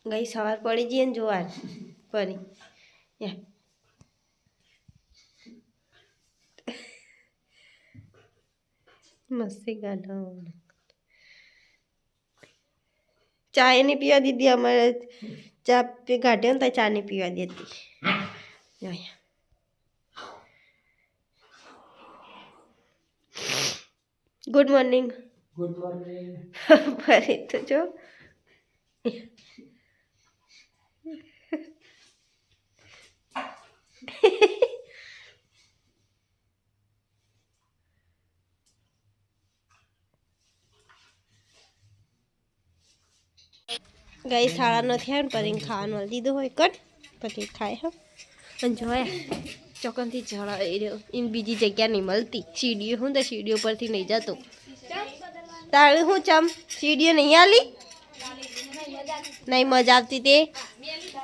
ગઈ સવાર પડી જઈએ ને જોવાર પરી મસ્તી કાઢો ચા નહીં પીવા દીધી અમારે ચા કાઢ્યો ને તો ચા નહીં પીવા દેતી ગુડ મોર્નિંગ ફરી તો જો ગઈ શાળા નથી આવે ને પરીને ખાવાનું હલ દીધું હોય કટ પછી ખાય હા અને જોયા ચોકનથી જળાવી રહ્યો એમ બીજી જગ્યા નહીં મળતી સીડીઓ હું તો સીડીઓ પરથી નહીં જતો તારે હું ચમ સીડીઓ નહીં આલી નહીં મજા આવતી તે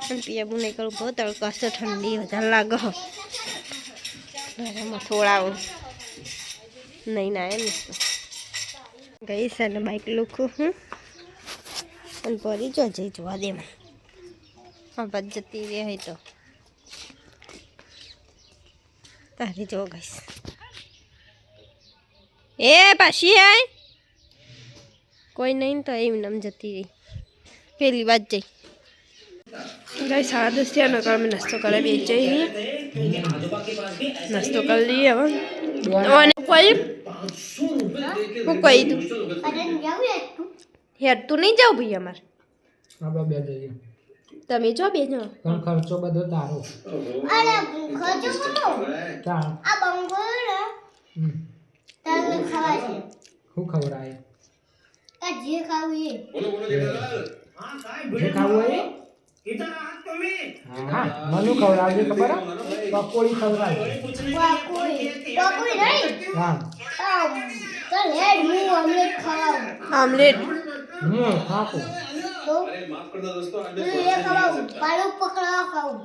પણ પીએબું નહીં કરું બહુ તડકો હશે ઠંડી વધારે લાગે ઘરમાં થોડાવું નહીં ના એમ ગઈ છે ને બાઈક લખું હું અને પરી જો જઈ જોવા દે હા બસ જતી રહે હોય તો તારી જો ગઈશ એ પાછી આય કોઈ નહીં તો એમ નમ જતી રહી પેલી વાત જઈ ગઈ 10:30 થયા નકર અમે નાસ્તો કરે બે જઈએ નાસ્તો કરી લઈએ હવે અને કોઈ હું કહી દઉં હેડ તું નહીં જાવ ભાઈ અમારે આપણે બે જઈએ તમે જો બે જણ પણ ખર્ચો બધો તારો અરે ખર્ચો કોનો ચાલ આ બંગોળ તારે ખાવા છે હું ખવરાય આ જે ખાવું એ જે ખાવું હોય હા મનુ ખવડાવજે ખબર પકોડી ખવડાવજે પકોડી નહીં હા ચાલ હેડ હું ઓમલેટ ખાવું આમલેટ ખાકો તો માફ કરना દોસ્તો એ ખાવું પાલક પકડા ખાવું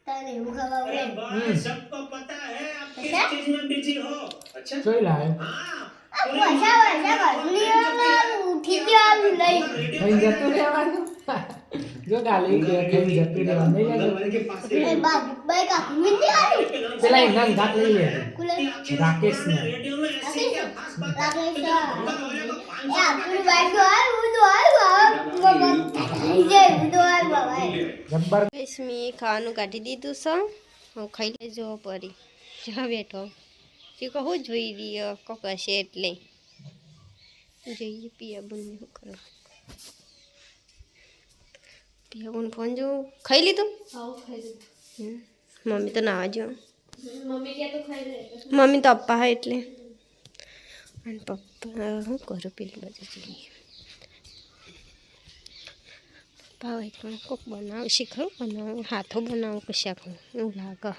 તારે હું ખાવું सबको पता है आप किस चीज में बिजी हो अच्छा જોઈ લાય આ પૈસા લીઓમાં ઉઠી ગયો લઈ થઈ જતું રહેવાનું જો ગાલી કે થઈ જતું રહેવાનું નહીં લાગે એ બાઈ કા મિની આવી પેલા ઇનામ ઘાટ લઈ લે કુલે રાકેશ ને रेडियो में ऐसे ही રાકેશ એ આપણી બાઈક તો આ હું તો આ જે તો આ બાબા જબ્બર મેં ખાવાનું કાઢી દીધું છે હું ખાઈ લેજો પરી જા બેઠો તે કહું જોઈ રહ્યો કોક હશે એટલે જઈએ પિયાબુન શું કરો પિયાબુન ફોન જો ખાઈ લીધું મમ્મી તો નાવા જો મમ્મી તો પપ્પા હા એટલે અને પપ્પા શું કરું પેલી બાજુ જઈએ પપ્પા હોય પણ કોક બનાવું શીખવું બનાવું હાથો બનાવું કશાક એવું લાગે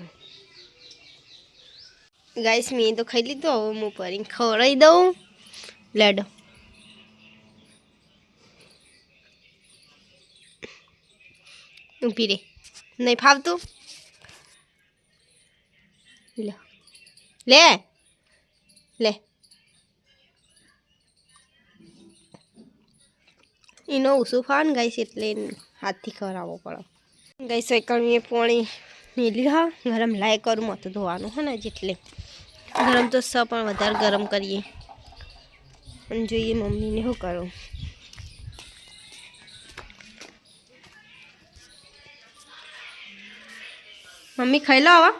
ગાઈસ મેં તો ખાઈ લીધું હવે હું પરીને ખવડાવી દઉં લેડો ઊભી રે નહીં ફાવતું લે લે લે એનો ઓછું ફાન ગાઈસ એટલે હાથથી ખવડાવવો પડે ગાઈસ એકલ મેં પાણી મેલી હા ગરમ લાય કરું મત ધોવાનું હે ને જેટલે ગરમ તો સ પણ વધારે ગરમ કરીએ અને જોઈએ મમ્મીને શું કરું મમ્મી ખાઈ લો આવા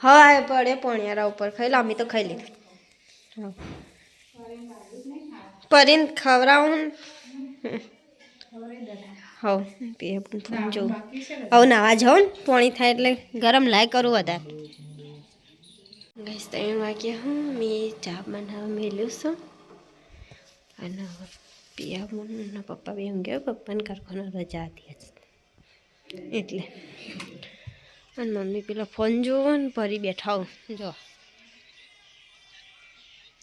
હા પડે પોણિયારા ઉપર ખાઈ લો અમે તો ખાઈ લીધું પરીને ખવડાવું હવ પીએ ફોન જોઉં હવે નાવા જાઉં ને પોણી થાય એટલે ગરમ લાય કરું વધારે ગઈશ 3 વાગ્યા હું મેં ચા બનાવવા મેલ્યું છું અને પિયા પપ્પા બી ઊંઘ્યો પપ્પાને કારખાના રજા હતી એટલે અને મમ્મી પેલો ફોન જોવો ને પરી બેઠા હું જો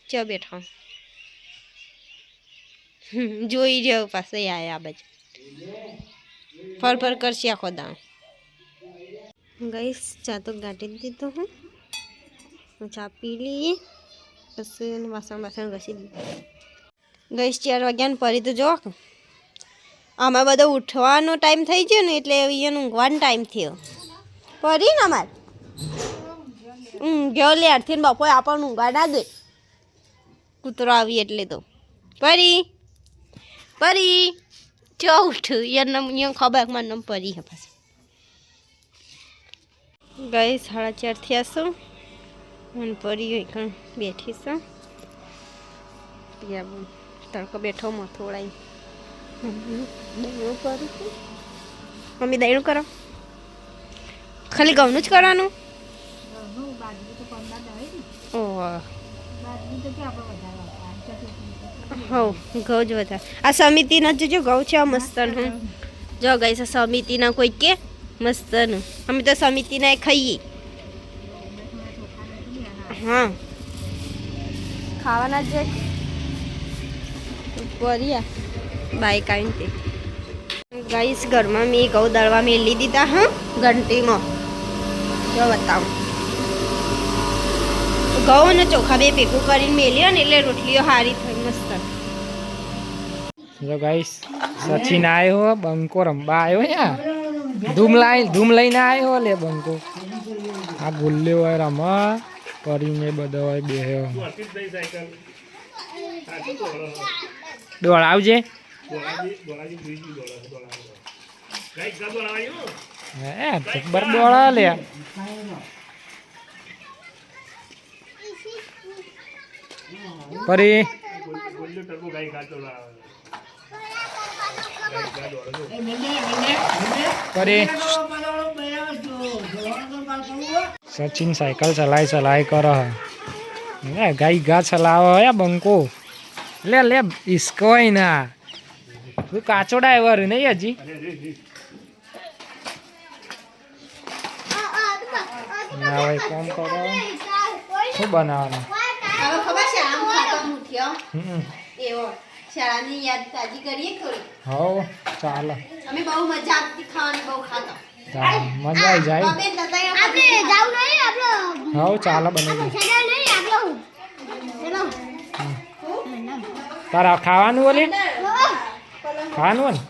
ચા બેઠા જોઈ જાવ પાસે આયા આ બાજુ ફર કરશે આખો દાણ ગઈશ ચા તો ગાંઠી દીધો હું ચા પી લઈએ થશે ને વાસણ બાસણ ઘસી દીધું. ગઈશ 4 વાગ્યા ને પરી તો જો આમાં બધો ઉઠવાનો ટાઈમ થઈ ગયો ને એટલે અહીંયા ઊંઘવાનો ટાઈમ થયો. પરી ને અમારે ગયો લે આરથી ને બપોરે આપણને ઊંઘવા ના દે કૂતરો આવી એટલે તો. પરી પરી ચો ઉઠું અહીંયા ખબર મારું નામ પરી હે પાછું. ગઈ 4:30 થયા છું અને પરી એકણ બેઠી છું. તડકો બેઠો માથું ઓળાઈ દહીણું કરું છું. મમ્મી દહીણું કરો ખાલી ઘઉંનું જ કરવાનું. ઓહ હો ઘઉં જ વધારે. આ સમિતિના જોજો ઘઉં છે મસ્ત. જો ગઈ છે સમિતિના કોઈ કે મસ્તનું. અમે તો સમિતિના ખાઈએ. હા ખાવાના જ પરિયા બાઈક આવીને તે ગાઈસ ઘરમાં મેં ઘઉં દળવા મેલી દીધા. હા ઘંટીમાં જો બતાવું ઘઉં ને ચોખા બે ભેગું કરીને મેલ્યો ને એટલે રોટલીઓ સારી થઈ મસ્ત. જો ગાઈસ સચિન આવ્યો બંકો રમવા આવ્યો યા ધૂમ લઈને આવ્યો લે બંકો. આ ગુલ્લે હોય રમવા કરીને બધો હોય બેહ્યો. દોડાવજે હે જબ્બર દોડા લે. પરી પરી સચિન સાયકલ ચલાય કરો હે ગાઈ ગા ચલાવો હે બંકો. લે લે ઈસકોય ના તું કાચો ડ્રાઈવર નહીં હજી. ના ભાઈ કોમ કરો શું બનાવવાનું હવે ખબર છે આમ ખાતો મુઠ્યો એવો શાળાની યાદ તાજી કરીએ થોડી. હો ચાલો અમે બહુ મજા આવતી ખાવાની બહુ ખાતા. મજા આવી જાય. અમે નતા આપણે જાવ નહીં આપણે હો ચાલો બનાવી સડા નહીં આપણે ચલો તારા ખાવાનું બોલે ખાવાનું હોય ને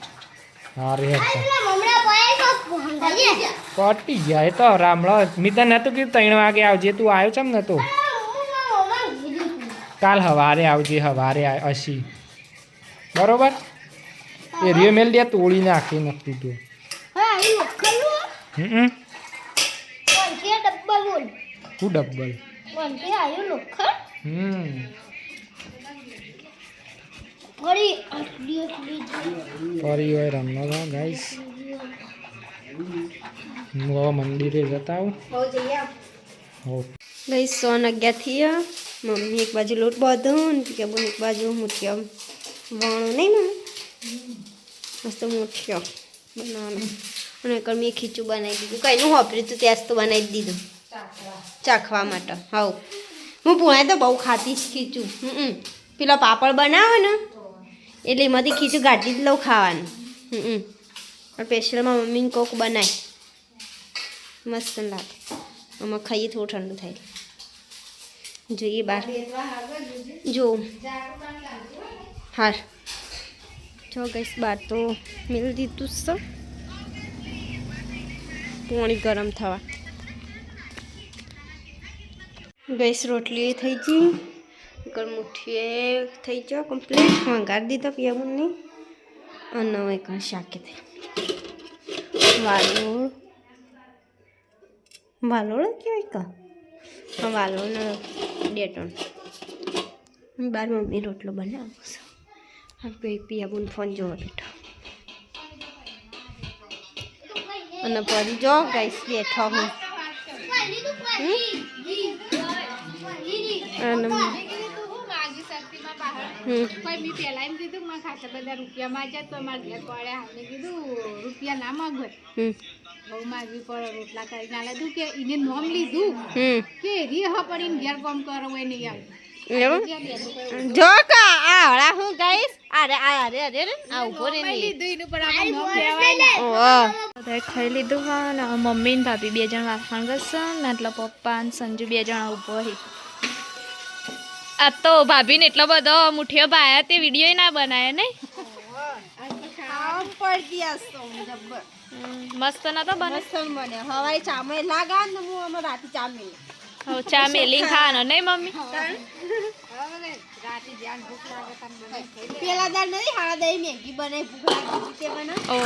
હા રે મમરા પાય તો હંગાઈએ પટી ગયા એ તો રામળો મેં તને નતું કીધું 3 વાગે આવજે તું આવ્યો છે ને નતો. કાલ સવારે આવજે સવારે 80 બરોબર. એ રિયો મેલ દે તોડી નાખી નતું તું. હા એ લોખંડ કોણ કે ડબ્બલ બોલ તું ડબ્બલ કોણ કે આયો લોખંડ વળી ફરી હોય રમવા ગાઈસ. હું મંદિરે જતા આવું. બહુ જઈએ હો ગઈ 11 થયા. મમ્મી એક બાજુ લોટ બાંધું ને કે બોલ એક બાજુ મુઠિયો વણો નહીં ને મસ્ત મુઠિયો બનાવવાનો. અને એકર મેં ખીચું બનાવી દીધું. કઈનું વાપર્યું હતું ત્યાં તો બનાવી દીધું ચાખવા માટે. હાઉ હું પુણે તો બહુ ખાતી જ ખીચું. પેલા પાપડ બનાવે ને એટલે એમાંથી ખીચું ગાંઠી જ લઉં ખાવાનું. સ્પેશિયલમાં મમ્મીને કોક બનાય મસ્ત લાગે. આમાં ખાઈએ થોડું ઠંડુ થાય. જોઈએ બહાર જો હાર જો ગઈશ બહાર તો મેળ દીધું છે પાણી ગરમ થવા. ગઈશ રોટલી થઈ ગઈ મુઠ્ઠીએ થઈ ગયો કમ્પ્લીટ. વઘાર દીધો પિયાબુની અને એક શાકે થઈ વાલોળ કહેવાય કા હા વાલોળનો ડેટોન. બાર મમ્મી રોટલો બનાવો છે. હવે પિયાબુન ફોન જોવા બેઠો અને પરી જો ગઈશ બેઠો હું અને કોઈ બી પેલા એમ કીધું મારા ખાતા બધા રૂપિયા માંગ્યા તો મારા ઘેર પડે હાલને કીધું રૂપિયા ના માંગવે બહુ માગવી પડે રોટલા કરીને આલે તું કે એને નોમ લીધું કે રી હ પડીને ઘેર કામ કરો હોય નહીં આવે જો કા આ હળા હું ગઈશ અરે આ ઉભો રે ને લીધું એનું પણ આપણે નોમ લેવાય ને બધા ખાઈ લીધું હા ને મમ્મી ને ભાભી 2 જણ વાસણ ઘસશે ને એટલે પપ્પા અને સંજુ 2 જણા ઊભો હે આ તો ભાભીને એટલો બધો મુઠ્ઠીઓ ભાયા તે વિડીયો ના બનાયા ને મસ્ત નતો બને હવારે ચામે લાગા ને હું અમે રાતે ચામે ચા મેલી ખાવાનો નહીં મમ્મી રાતે ધ્યાન ભૂખ લાગે તમને પેલા દાળ નહીં હાડા દહીં મેગી બનાવી ભૂખ લાગી તે બનાવ ઓ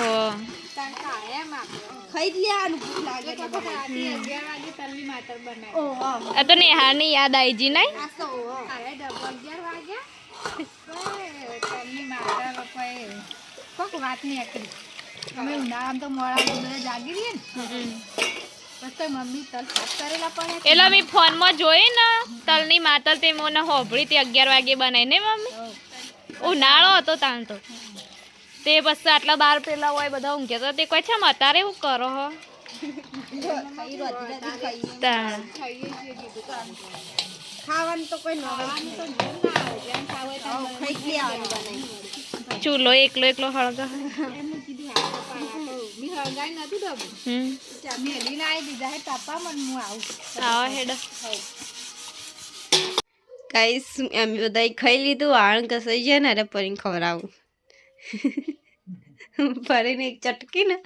એમ આપણે ખાઈ જ લેવાનું ભૂખ લાગે એક વખત રાતે 11 વાગે તલની માતર બનાવી ઓહો આ તો નેહાની યાદ આવી જી નહીં આ તો અરે ડબલ 11 વાગ્યા તલની માતર કોઈ કોક વાત નહીં આકરી અમે ઉનાળામાં તો મોડા બધા જાગી રહીએ ને બસ તો મમ્મી તલ સાફ કરેલા પડે એટલે મેં ફોનમાં જોઈ ને તલની માતર તે મને હોભળી તે 11 વાગે બનાવી ને મમ્મી ઉનાળો હતો તાણ તો તે પછી આટલા બાર પેલા હોય બધા ઊંઘે તો તે કોઈ છે અત્યારે શું કરો હો ખાઈ રોજી નથી ખાઈ તાણ ખાઈએ છીએ કીધું તો આમ ખાવાનું તો કોઈ ન ખાવાનું તો મન ના આવે જેમ ખાવ હોય તેમ ખાઈ જ લેવાનું બનાવી ચૂલો એકલો હળગા એમનું કીધું હાથ પાડા તો મી હળગાઈ નતું ડબું મેલીને આવી દીધા હે ટપા મને હું આવું આવો હેડ ગાઈસ અમે બધા ખાઈ લીધું આણ કસાઈ જાય ને અરે પરીને ખવડાવું પરીને એક ચટકી ને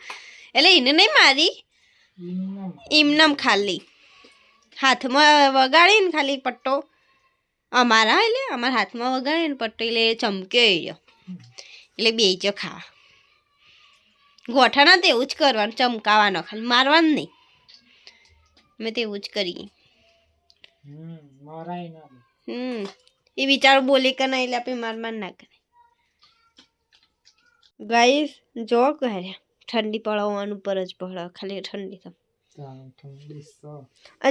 એટલે એને નહીં મારી એમનામ ખાલી હાથમાં વગાડીને ખાલી પટ્ટો અમારા એટલે અમારા હાથમાં વગાડીને પટ્ટો એટલે ચમકે ગયો એટલે બે જ ખાવા ગોઠાના તેવું જ કરવાનું ચમકાવાનો ખાલી મારવાનું નહીં મેં તેવું જ કરી એ બિચારો બોલે કે નહીં એટલે આપણે માર ના કરે ગાઈસ જો કરે ઠંડી પડવાનું પર જ પડે ખાલી ઠંડી તો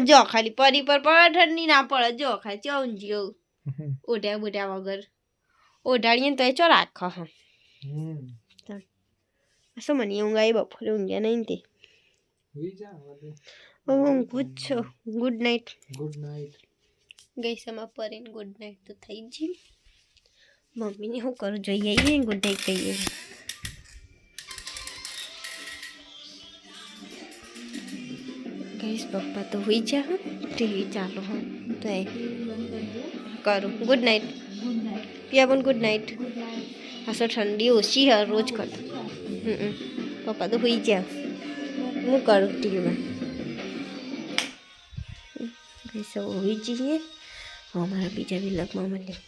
જો ખાલી પરી પર પડે ઠંડી ના પડે જો ખાલી ચૌંજી ઓઢ્યા બોઢ્યા વગર ઓઢાડીએ ને તો એ ચો રાખો હા શું મને ઊંઘ આવી બપોરે ઊંઘ્યા નહીં તે ઊંઘું જ છો ગુડ નાઇટ ગઈ સમા પરીને ગુડ નાઇટ તો થઈ જ મમ્મીને શું કરું જોઈએ ગુડ નાઇટ કહીએ ગઈશ પપ્પા તો હોઈ જા હા ટીવી ચાલો હા તો એ કરું ગુડ નાઇટ પિયા પણ ગુડ નાઇટ આ તો ઠંડી ઓછી હા રોજ કરતો પપ્પા તો હોઈ જા હું કરું ટીવીમાં ગઈશ હોઈ જઈએ અમારા બીજા વિલગમાં મળીએ